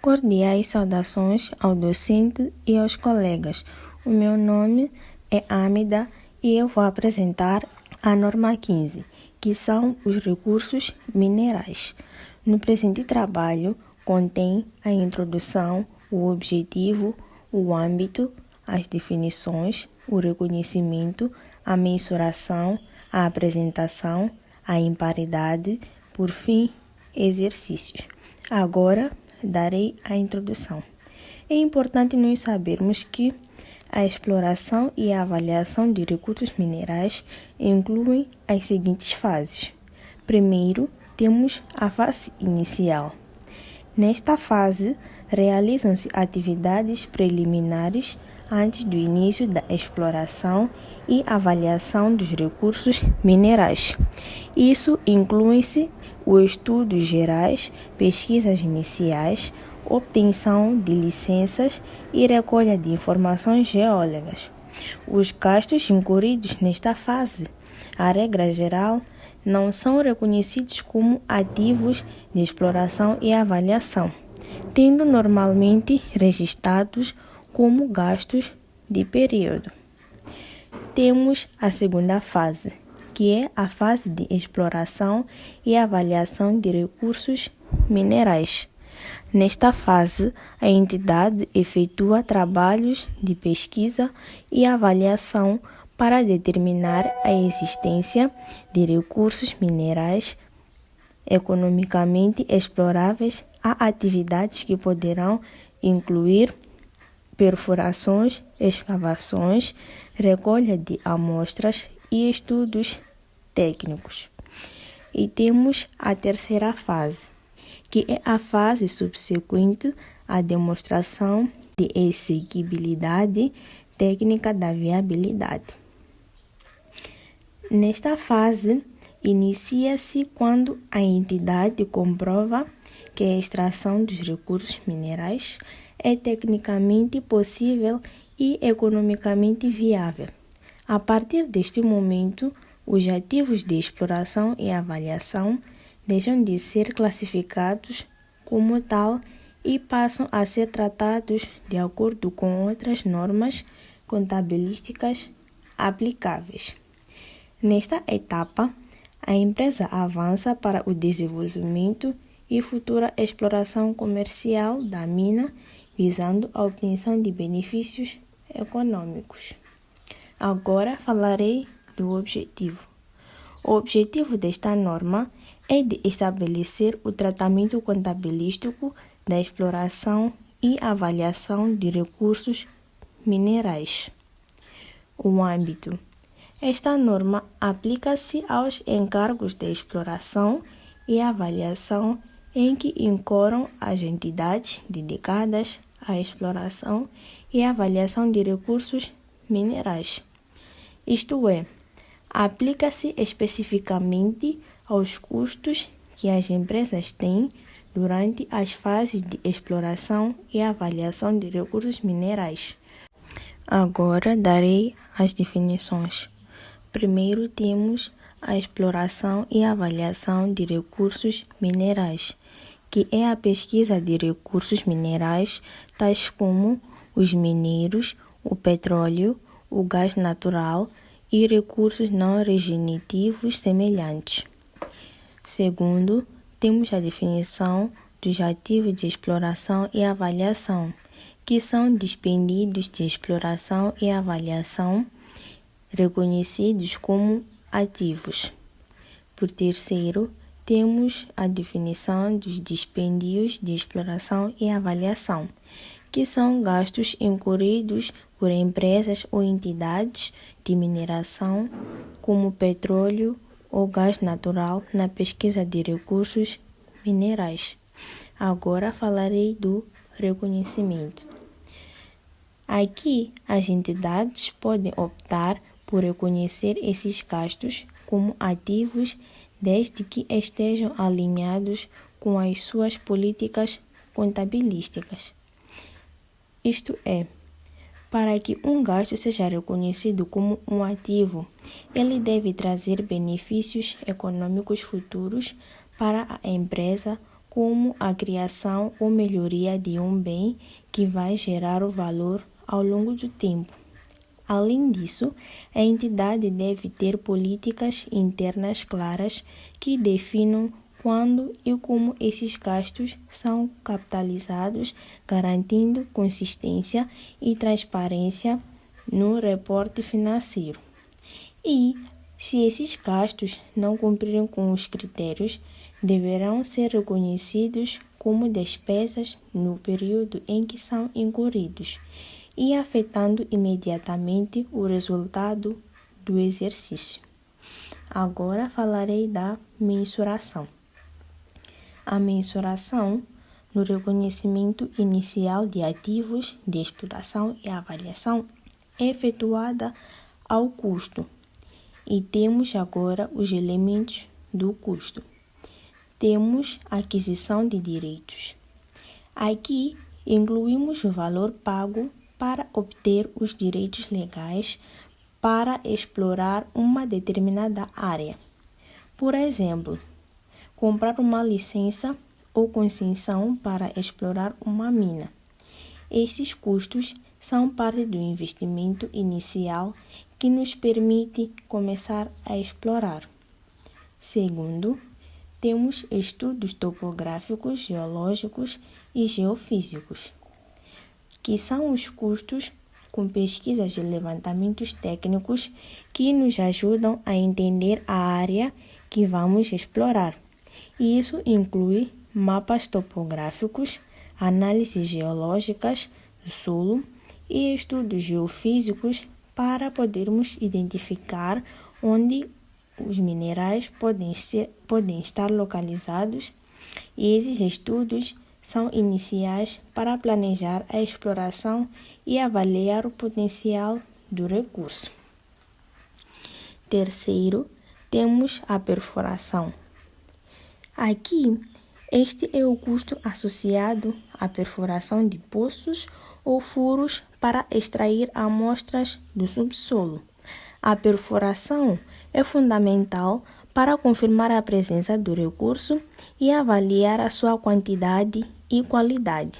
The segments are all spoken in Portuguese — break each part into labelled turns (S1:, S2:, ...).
S1: Cordiais saudações ao docente e aos colegas. O meu nome é Amida e eu vou apresentar a norma 15, que são os recursos minerais. No presente trabalho, contém a introdução, o objetivo, o âmbito, as definições, o reconhecimento, a mensuração, a apresentação, a imparidade, por fim, exercícios. Agora, darei a introdução. É importante nós sabermos que a exploração e a avaliação de recursos minerais incluem as seguintes fases. Primeiro, temos a fase inicial. Nesta fase, realizam-se atividades preliminares antes do início da exploração e avaliação dos recursos minerais. Isso inclui-se os estudos gerais, pesquisas iniciais, obtenção de licenças e recolha de informações geólogas. Os gastos incorridos nesta fase, a regra geral, não são reconhecidos como ativos de exploração e avaliação, tendo normalmente registrados como gastos de período. Temos a segunda fase, que é a fase de exploração e avaliação de recursos minerais. Nesta fase, a entidade efetua trabalhos de pesquisa e avaliação para determinar a existência de recursos minerais economicamente exploráveis a atividades que poderão incluir perfurações, escavações, recolha de amostras e estudos técnicos. E temos a terceira fase, que é a fase subsequente à demonstração de exeguibilidade técnica da viabilidade. Nesta fase, inicia-se quando a entidade comprova que a extração dos recursos minerais é tecnicamente possível e economicamente viável. A partir deste momento, os ativos de exploração e avaliação deixam de ser classificados como tal e passam a ser tratados de acordo com outras normas contabilísticas aplicáveis. Nesta etapa, a empresa avança para o desenvolvimento e futura exploração comercial da mina, visando a obtenção de benefícios econômicos. Agora falarei do objetivo. O objetivo desta norma é de estabelecer o tratamento contabilístico da exploração e avaliação de recursos minerais. O âmbito. Esta norma aplica-se aos encargos de exploração e avaliação em que incorram as entidades dedicadas à exploração e avaliação de recursos minerais. Isto é, aplica-se especificamente aos custos que as empresas têm durante as fases de exploração e avaliação de recursos minerais. Agora darei as definições. Primeiro temos a exploração e avaliação de recursos minerais, que é a pesquisa de recursos minerais, tais como os minérios, o petróleo, o gás natural e recursos não regenerativos semelhantes. Segundo, temos a definição dos ativos de exploração e avaliação, que são dispendios de exploração e avaliação reconhecidos como ativos. Por terceiro, temos a definição dos dispêndios de exploração e avaliação, que são gastos incorridos por empresas ou entidades de mineração, como petróleo ou gás natural, na pesquisa de recursos minerais. Agora falarei do reconhecimento. Aqui, as entidades podem optar por reconhecer esses gastos como ativos desde que estejam alinhados com as suas políticas contabilísticas. Isto é, para que um gasto seja reconhecido como um ativo, ele deve trazer benefícios econômicos futuros para a empresa como a criação ou melhoria de um bem que vai gerar o valor ao longo do tempo. Além disso, a entidade deve ter políticas internas claras que definam quando e como esses gastos são capitalizados, garantindo consistência e transparência no reporte financeiro. E, se esses gastos não cumprirem com os critérios, deverão ser reconhecidos como despesas no período em que são incorridos e afetando imediatamente o resultado do exercício. Agora falarei da mensuração. A mensuração, no reconhecimento inicial de ativos de exploração e avaliação, é efetuada ao custo. E temos agora os elementos do custo. Temos a aquisição de direitos. Aqui incluímos o valor pago para obter os direitos legais para explorar uma determinada área. Por exemplo, comprar uma licença ou concessão para explorar uma mina. Esses custos são parte do investimento inicial que nos permite começar a explorar. Segundo, temos estudos topográficos, geológicos e geofísicos, que são os custos com pesquisas e levantamentos técnicos que nos ajudam a entender a área que vamos explorar. E isso inclui mapas topográficos, análises geológicas do solo e estudos geofísicos para podermos identificar onde os minerais podem estar localizados, e esses estudos são iniciais para planejar a exploração e avaliar o potencial do recurso. Terceiro, temos a perfuração. Aqui, este é o custo associado à perfuração de poços ou furos para extrair amostras do subsolo. A perfuração é fundamental para confirmar a presença do recurso e avaliar a sua quantidade e qualidade.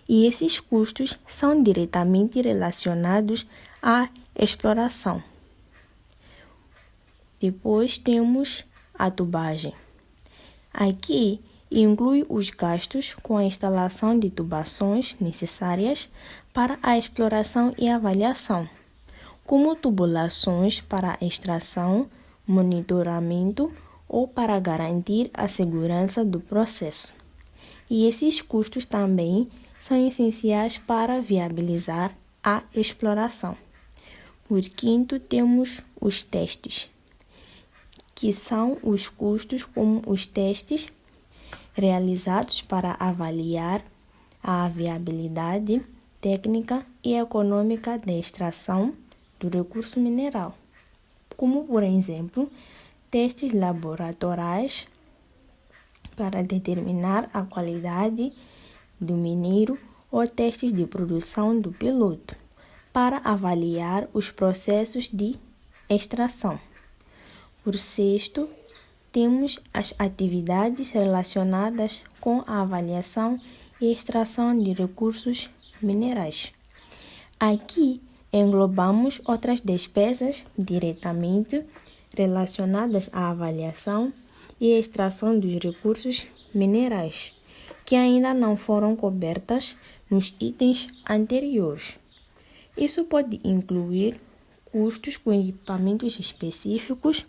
S1: E esses custos são diretamente relacionados à exploração. Depois temos a tubagem. Aqui inclui os gastos com a instalação de tubações necessárias para a exploração e avaliação, como tubulações para extração, monitoramento ou para garantir a segurança do processo. E esses custos também são essenciais para viabilizar a exploração. Por quinto, temos os testes, que são os custos como os testes realizados para avaliar a viabilidade técnica e econômica da extração do recurso mineral, como, por exemplo, testes laboratoriais para determinar a qualidade do minério ou testes de produção do piloto para avaliar os processos de extração. Por sexto, temos as atividades relacionadas com a avaliação e extração de recursos minerais. Aqui englobamos outras despesas diretamente relacionadas à avaliação e extração dos recursos minerais, que ainda não foram cobertas nos itens anteriores. Isso pode incluir custos com equipamentos específicos,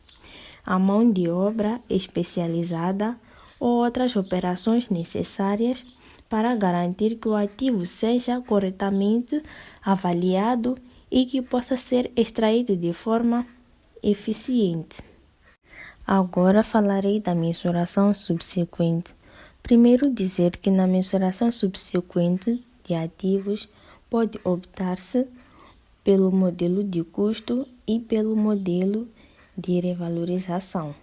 S1: a mão de obra especializada ou outras operações necessárias para garantir que o ativo seja corretamente avaliado e que possa ser extraído de forma eficiente. Agora falarei da mensuração subsequente. Primeiro, dizer que na mensuração subsequente de ativos pode optar-se pelo modelo de custo e pelo modelo de revalorização.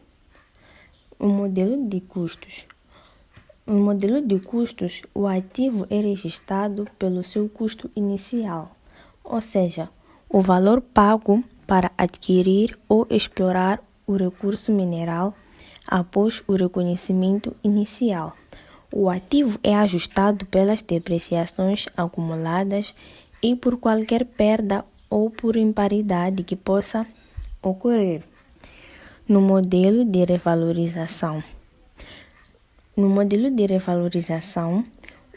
S1: O modelo de custos. No modelo de custos, o ativo é registrado pelo seu custo inicial, ou seja, o valor pago para adquirir ou explorar o recurso mineral após o reconhecimento inicial. O ativo é ajustado pelas depreciações acumuladas e por qualquer perda ou por imparidade que possa ocorrer. No modelo de revalorização.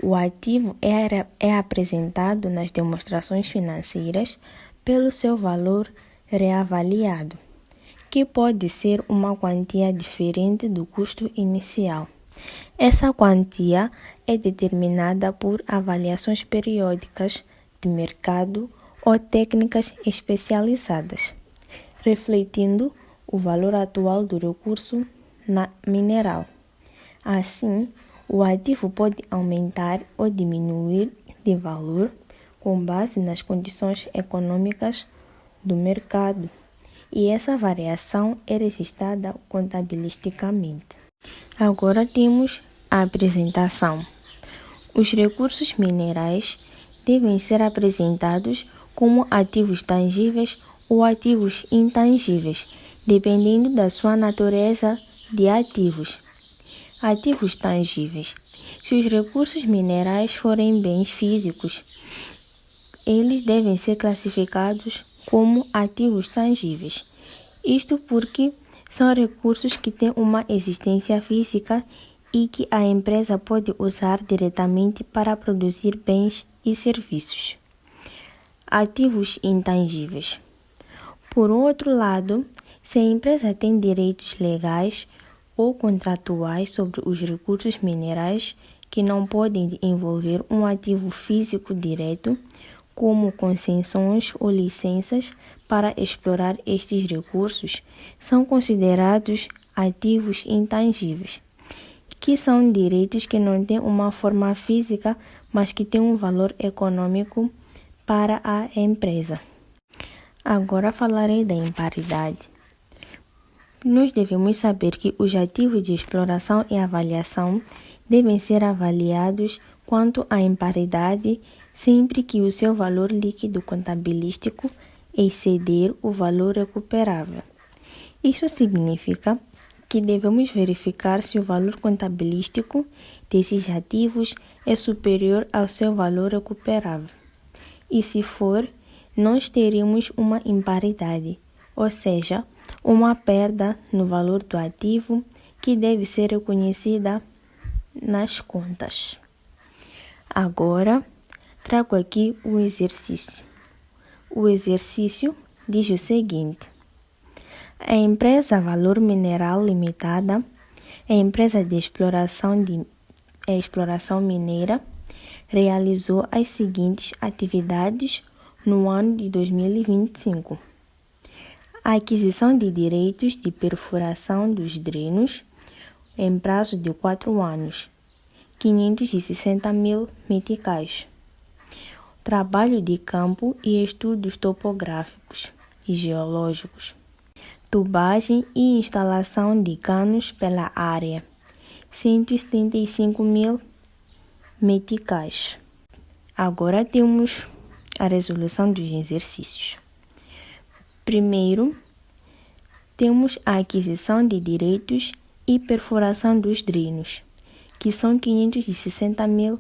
S1: O ativo é apresentado nas demonstrações financeiras pelo seu valor reavaliado, que pode ser uma quantia diferente do custo inicial. Essa quantia é determinada por avaliações periódicas de mercado ou técnicas especializadas, refletindo o valor atual do recurso mineral. Assim, o ativo pode aumentar ou diminuir de valor com base nas condições econômicas do mercado, e essa variação é registrada contabilisticamente. Agora temos a apresentação. Os recursos minerais devem ser apresentados como ativos tangíveis ou ativos intangíveis, dependendo da sua natureza de ativos. Ativos tangíveis. Se os recursos minerais forem bens físicos, eles devem ser classificados como ativos tangíveis. Isto porque são recursos que têm uma existência física e que a empresa pode usar diretamente para produzir bens e serviços. Ativos intangíveis. Por outro lado, se a empresa tem direitos legais ou contratuais sobre os recursos minerais que não podem envolver um ativo físico direto, como concessões ou licenças para explorar estes recursos, são considerados ativos intangíveis, que são direitos que não têm uma forma física, mas que têm um valor econômico para a empresa. Agora falarei da imparidade. Nós devemos saber que os ativos de exploração e avaliação devem ser avaliados quanto à imparidade sempre que o seu valor líquido contabilístico exceder o valor recuperável. Isso significa que devemos verificar se o valor contabilístico desses ativos é superior ao seu valor recuperável. E se for, nós teremos uma imparidade, ou seja, uma perda no valor do ativo que deve ser reconhecida nas contas. Agora, trago aqui o exercício. O exercício diz o seguinte: a empresa Valor Mineral Limitada, a empresa de exploração mineira, realizou as seguintes atividades no ano de 2025. A aquisição de direitos de perfuração dos drenos em prazo de 4 anos, 560 mil meticais. Trabalho de campo e estudos topográficos e geológicos. Tubagem e instalação de canos pela área, 175 mil meticais. Agora temos a resolução dos exercícios. Primeiro, temos a aquisição de direitos e perfuração dos drenos, que são 560 mil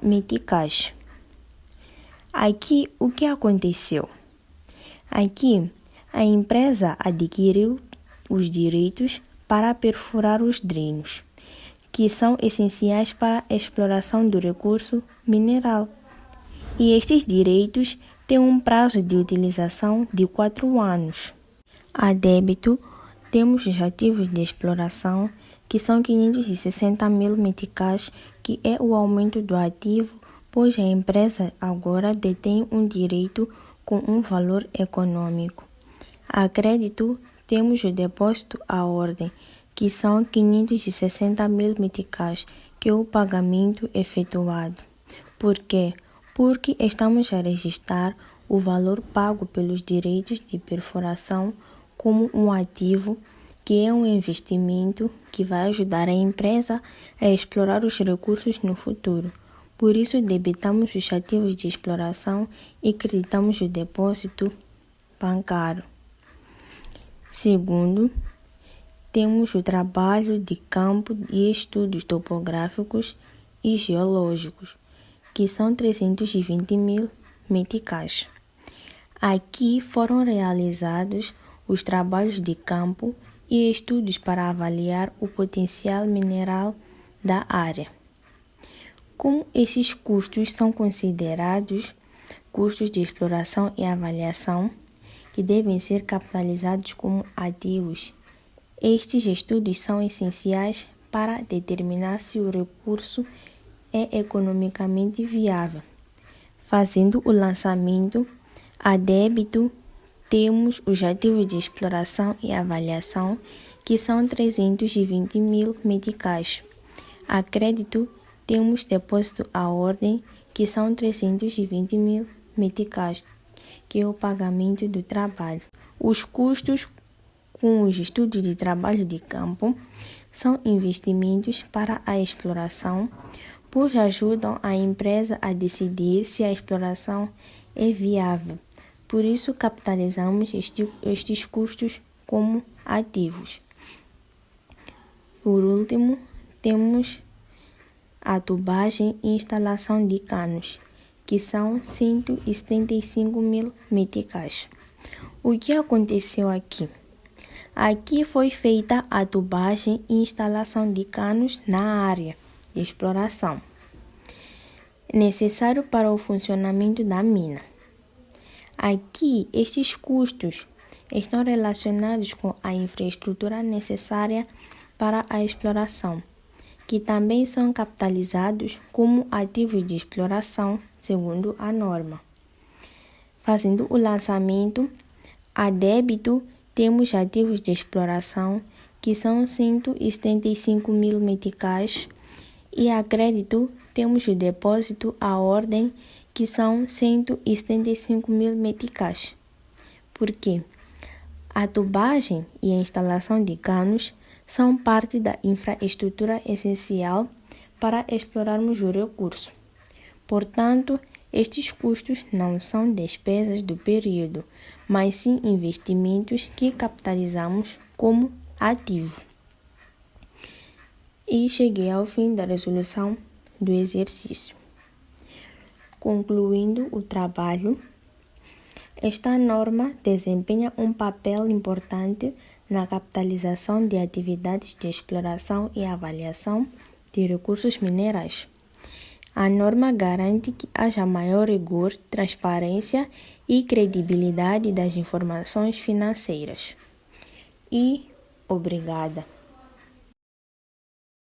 S1: meticais. Aqui, o que aconteceu? Aqui, a empresa adquiriu os direitos para perfurar os drenos, que são essenciais para a exploração do recurso mineral. E estes direitos têm um prazo de utilização de 4 anos. A débito, temos os ativos de exploração, que são 560 mil meticais, que é o aumento do ativo, pois a empresa agora detém um direito com um valor econômico. A crédito, temos o depósito à ordem, que são 560 mil meticais, que é o pagamento efetuado. Por quê? Porque estamos a registrar o valor pago pelos direitos de perfuração como um ativo, que é um investimento que vai ajudar a empresa a explorar os recursos no futuro. Por isso, debitamos os ativos de exploração e creditamos o depósito bancário. Segundo, temos o trabalho de campo e estudos topográficos e geológicos, que são 320 mil meticais. Aqui foram realizados os trabalhos de campo e estudos para avaliar o potencial mineral da área. Como esses custos são considerados custos de exploração e avaliação, que devem ser capitalizados como ativos, estes estudos são essenciais para determinar se o recurso é economicamente viável. Fazendo o lançamento, a débito, temos os ativos de exploração e avaliação, que são 320 mil meticais. A crédito, temos depósito à ordem, que são 320 mil meticais, que é o pagamento do trabalho. Os custos com os estudos de trabalho de campo são investimentos para a exploração, pois ajudam a empresa a decidir se a exploração é viável. Por isso, capitalizamos estes custos como ativos. Por último, temos a tubagem e instalação de canos, que são 175 mil meticais. O que aconteceu aqui? Aqui foi feita a tubagem e instalação de canos na área de exploração, necessário para o funcionamento da mina. Aqui, estes custos estão relacionados com a infraestrutura necessária para a exploração, que também são capitalizados como ativos de exploração, segundo a norma. Fazendo o lançamento, a débito, temos ativos de exploração, que são 175 mil meticais, e a crédito, temos o depósito à ordem, que são 175 mil meticais. Por quê? A tubagem e a instalação de canos são parte da infraestrutura essencial para explorarmos o recurso. Portanto, estes custos não são despesas do período, mas sim investimentos que capitalizamos como ativo. E cheguei ao fim da resolução do exercício. Concluindo o trabalho, esta norma desempenha um papel importante na capitalização de atividades de exploração e avaliação de recursos minerais. A norma garante que haja maior rigor, transparência e credibilidade das informações financeiras. E obrigada.